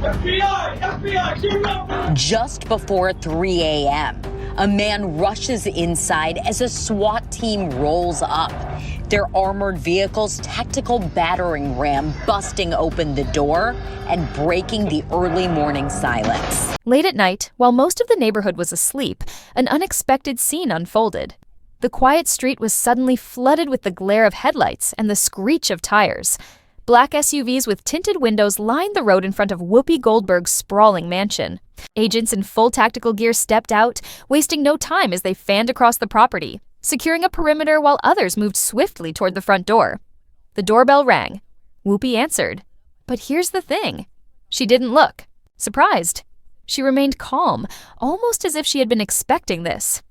FBI! FBI! Give it up! Just before 3 a.m., a man rushes inside as a SWAT team rolls up. Their armored vehicle's tactical battering ram busting open the door and breaking the early morning silence. Late at night, while most of the neighborhood was asleep, an unexpected scene unfolded. The quiet street was suddenly flooded with the glare of headlights and the screech of tires. Black SUVs with tinted windows lined the road in front of Whoopi Goldberg's sprawling mansion. Agents in full tactical gear stepped out, wasting no time as they fanned across the property, securing a perimeter while others moved swiftly toward the front door. The doorbell rang. Whoopi answered. But here's the thing. She didn't look. Surprised. She remained calm, almost as if she had been expecting this.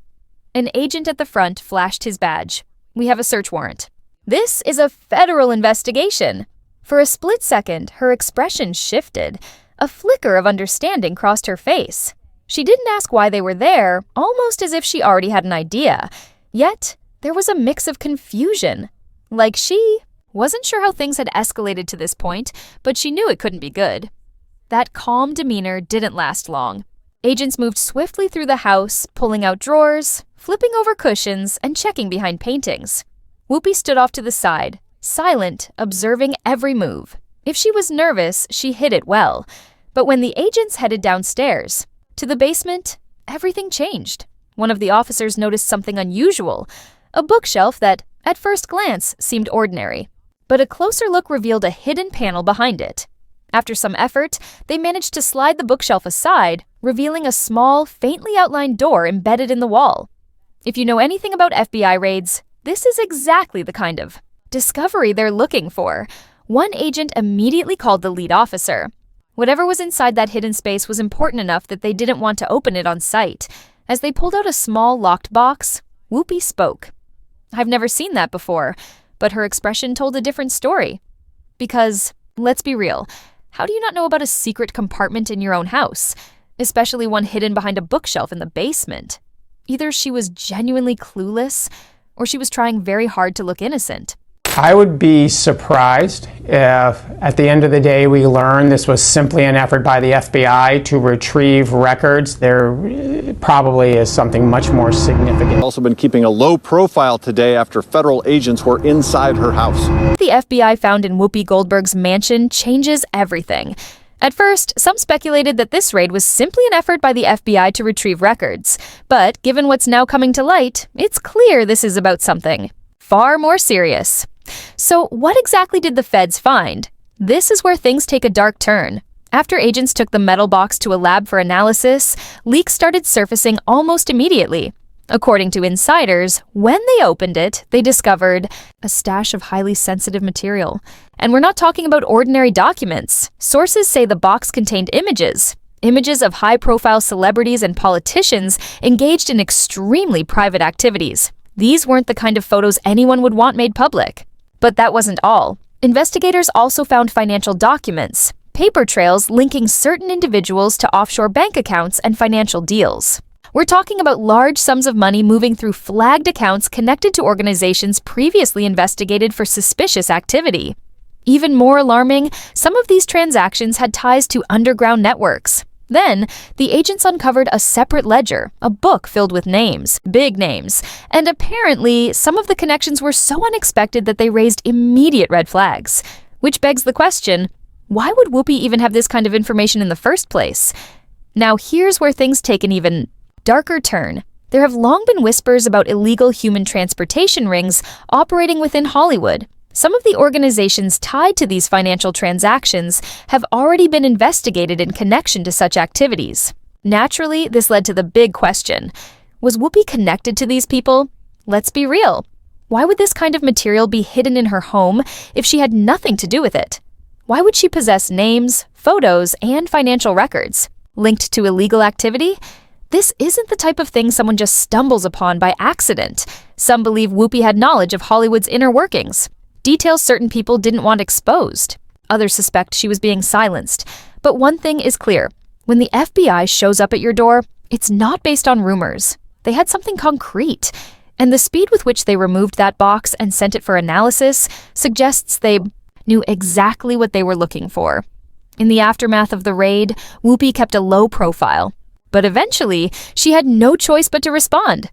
An agent at the front flashed his badge. We have a search warrant. This is a federal investigation. For a split second, her expression shifted. A flicker of understanding crossed her face. She didn't ask why they were there, almost as if she already had an idea. Yet, there was a mix of confusion. Like she wasn't sure how things had escalated to this point, but she knew it couldn't be good. That calm demeanor didn't last long. Agents moved swiftly through the house, pulling out drawers, flipping over cushions, and checking behind paintings. Whoopi stood off to the side, silent, observing every move. If she was nervous, she hid it well. But when the agents headed downstairs, to the basement, everything changed. One of the officers noticed something unusual, a bookshelf that, at first glance, seemed ordinary. But a closer look revealed a hidden panel behind it. After some effort, they managed to slide the bookshelf aside, revealing a small, faintly outlined door embedded in the wall. If you know anything about FBI raids, this is exactly the kind of discovery they're looking for. One agent immediately called the lead officer. Whatever was inside that hidden space was important enough that they didn't want to open it on sight. As they pulled out a small, locked box, Whoopi spoke. I've never seen that before, but her expression told a different story. Because, let's be real, how do you not know about a secret compartment in your own house, especially one hidden behind a bookshelf in the basement? Either she was genuinely clueless, or she was trying very hard to look innocent. I would be surprised if, at the end of the day, we learn this was simply an effort by the FBI to retrieve records. There probably is something much more significant. Also been keeping a low profile today after federal agents were inside her house. The FBI found in Whoopi Goldberg's mansion changes everything. At first, some speculated that this raid was simply an effort by the FBI to retrieve records. But given what's now coming to light, it's clear this is about something far more serious. So what exactly did the feds find? This is where things take a dark turn. After agents took the metal box to a lab for analysis, leaks started surfacing almost immediately. According to insiders, when they opened it, they discovered a stash of highly sensitive material. And we're not talking about ordinary documents. Sources say the box contained images of high-profile celebrities and politicians engaged in extremely private activities. These weren't the kind of photos anyone would want made public. But that wasn't all. Investigators also found financial documents, paper trails linking certain individuals to offshore bank accounts and financial deals. We're talking about large sums of money moving through flagged accounts connected to organizations previously investigated for suspicious activity. Even more alarming, some of these transactions had ties to underground networks. Then, the agents uncovered a separate ledger, a book filled with names, big names, and apparently some of the connections were so unexpected that they raised immediate red flags. Which begs the question, why would Whoopi even have this kind of information in the first place? Now here's where things take an even darker turn. There have long been whispers about illegal human transportation rings operating within Hollywood. Some of the organizations tied to these financial transactions have already been investigated in connection to such activities. Naturally, this led to the big question. Was Whoopi connected to these people? Let's be real. Why would this kind of material be hidden in her home if she had nothing to do with it? Why would she possess names, photos, and financial records? Linked to illegal activity? This isn't the type of thing someone just stumbles upon by accident. Some believe Whoopi had knowledge of Hollywood's inner workings. Details certain people didn't want exposed. Others suspect she was being silenced. But one thing is clear. When the FBI shows up at your door, it's not based on rumors. They had something concrete. And the speed with which they removed that box and sent it for analysis suggests they knew exactly what they were looking for. In the aftermath of the raid, Whoopi kept a low profile, but eventually she had no choice but to respond.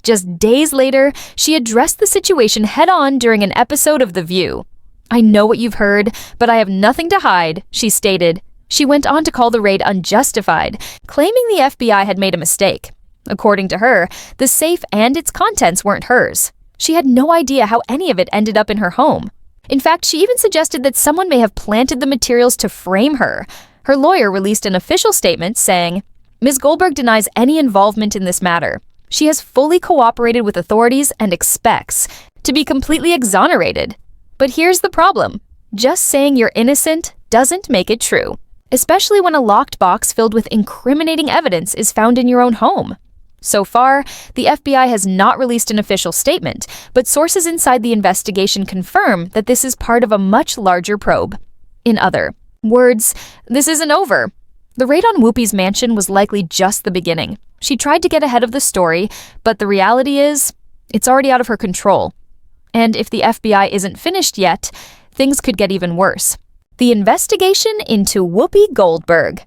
Just days later, she addressed the situation head-on during an episode of The View. "I know what you've heard, but I have nothing to hide," she stated. She went on to call the raid unjustified, claiming the FBI had made a mistake. According to her, the safe and its contents weren't hers. She had no idea how any of it ended up in her home. In fact, she even suggested that someone may have planted the materials to frame her. Her lawyer released an official statement saying, "Ms. Goldberg denies any involvement in this matter. She has fully cooperated with authorities and expects to be completely exonerated." But here's the problem. Just saying you're innocent doesn't make it true, especially when a locked box filled with incriminating evidence is found in your own home. So far, the FBI has not released an official statement, but sources inside the investigation confirm that this is part of a much larger probe. In other words, this isn't over. The raid on Whoopi's mansion was likely just the beginning. She tried to get ahead of the story, but the reality is, it's already out of her control. And if the FBI isn't finished yet, things could get even worse. The investigation into Whoopi Goldberg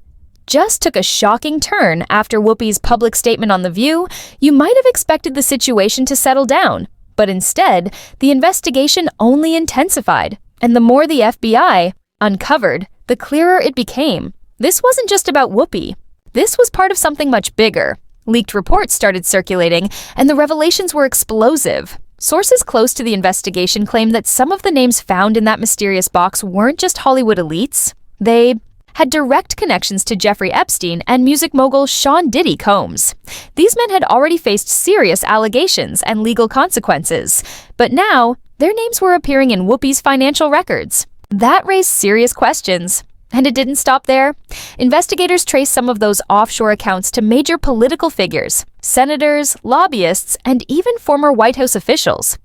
just took a shocking turn after Whoopi's public statement on The View. You might have expected the situation to settle down, but instead, the investigation only intensified, and the more the FBI uncovered, the clearer it became. This wasn't just about Whoopi. This was part of something much bigger. Leaked reports started circulating, and the revelations were explosive. Sources close to the investigation claim that some of the names found in that mysterious box weren't just Hollywood elites. They had direct connections to Jeffrey Epstein and music mogul Sean Diddy Combs. These men had already faced serious allegations and legal consequences, but now their names were appearing in Whoopi's financial records. That raised serious questions. And it didn't stop there. Investigators traced some of those offshore accounts to major political figures, senators, lobbyists, and even former White House officials.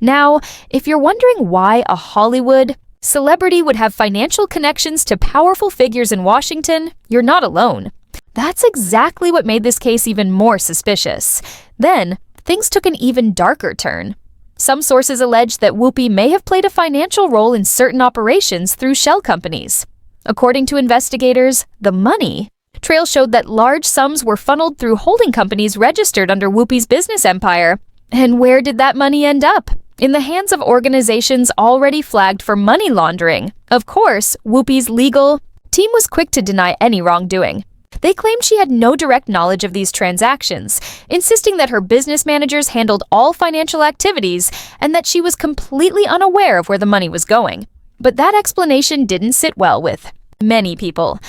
Now, if you're wondering why a Hollywood celebrity would have financial connections to powerful figures in Washington, you're not alone. That's exactly what made this case even more suspicious. Then, things took an even darker turn. Some sources allege that Whoopi may have played a financial role in certain operations through shell companies. According to investigators, the money trail showed that large sums were funneled through holding companies registered under Whoopi's business empire. And where did that money end up? In the hands of organizations already flagged for money laundering. Of course, Whoopi's legal team was quick to deny any wrongdoing. They claimed she had no direct knowledge of these transactions, insisting that her business managers handled all financial activities and that she was completely unaware of where the money was going. But that explanation didn't sit well with many people.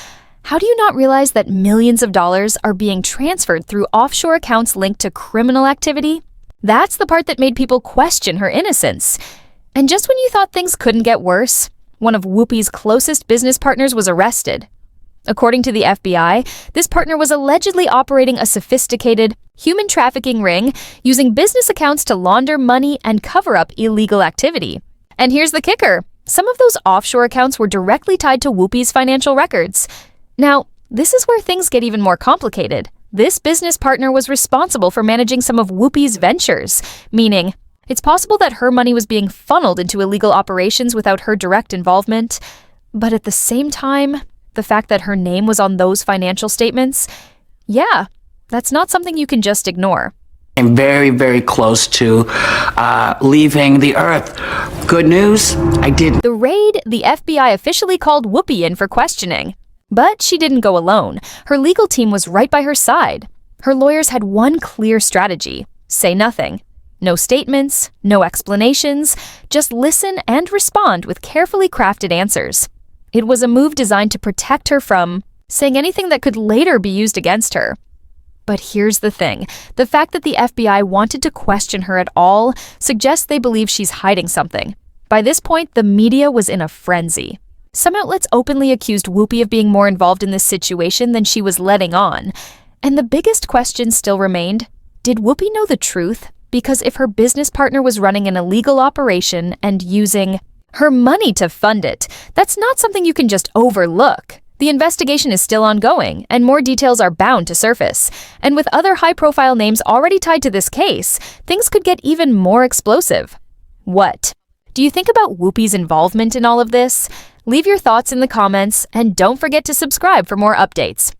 How do you not realize that millions of dollars are being transferred through offshore accounts linked to criminal activity? That's the part that made people question her innocence. And just when you thought things couldn't get worse, one of Whoopi's closest business partners was arrested. According to the FBI, this partner was allegedly operating a sophisticated human trafficking ring using business accounts to launder money and cover up illegal activity. And here's the kicker. Some of those offshore accounts were directly tied to Whoopi's financial records. Now, this is where things get even more complicated. This business partner was responsible for managing some of Whoopi's ventures, meaning it's possible that her money was being funneled into illegal operations without her direct involvement. But at the same time, the fact that her name was on those financial statements, yeah, that's not something you can just ignore. I'm very, very close to leaving the earth. Good news, I didn't. The raid, the FBI officially called Whoopi in for questioning. But she didn't go alone. Her legal team was right by her side. Her lawyers had one clear strategy: say nothing. No statements, no explanations, just listen and respond with carefully crafted answers. It was a move designed to protect her from saying anything that could later be used against her. But here's the thing. The fact that the FBI wanted to question her at all suggests they believe she's hiding something. By this point, the media was in a frenzy. Some outlets openly accused Whoopi of being more involved in this situation than she was letting on. And the biggest question still remained, did Whoopi know the truth? Because if her business partner was running an illegal operation and using her money to fund it, that's not something you can just overlook. The investigation is still ongoing, and more details are bound to surface. And with other high-profile names already tied to this case, things could get even more explosive. What do you think about Whoopi's involvement in all of this? Leave your thoughts in the comments and don't forget to subscribe for more updates.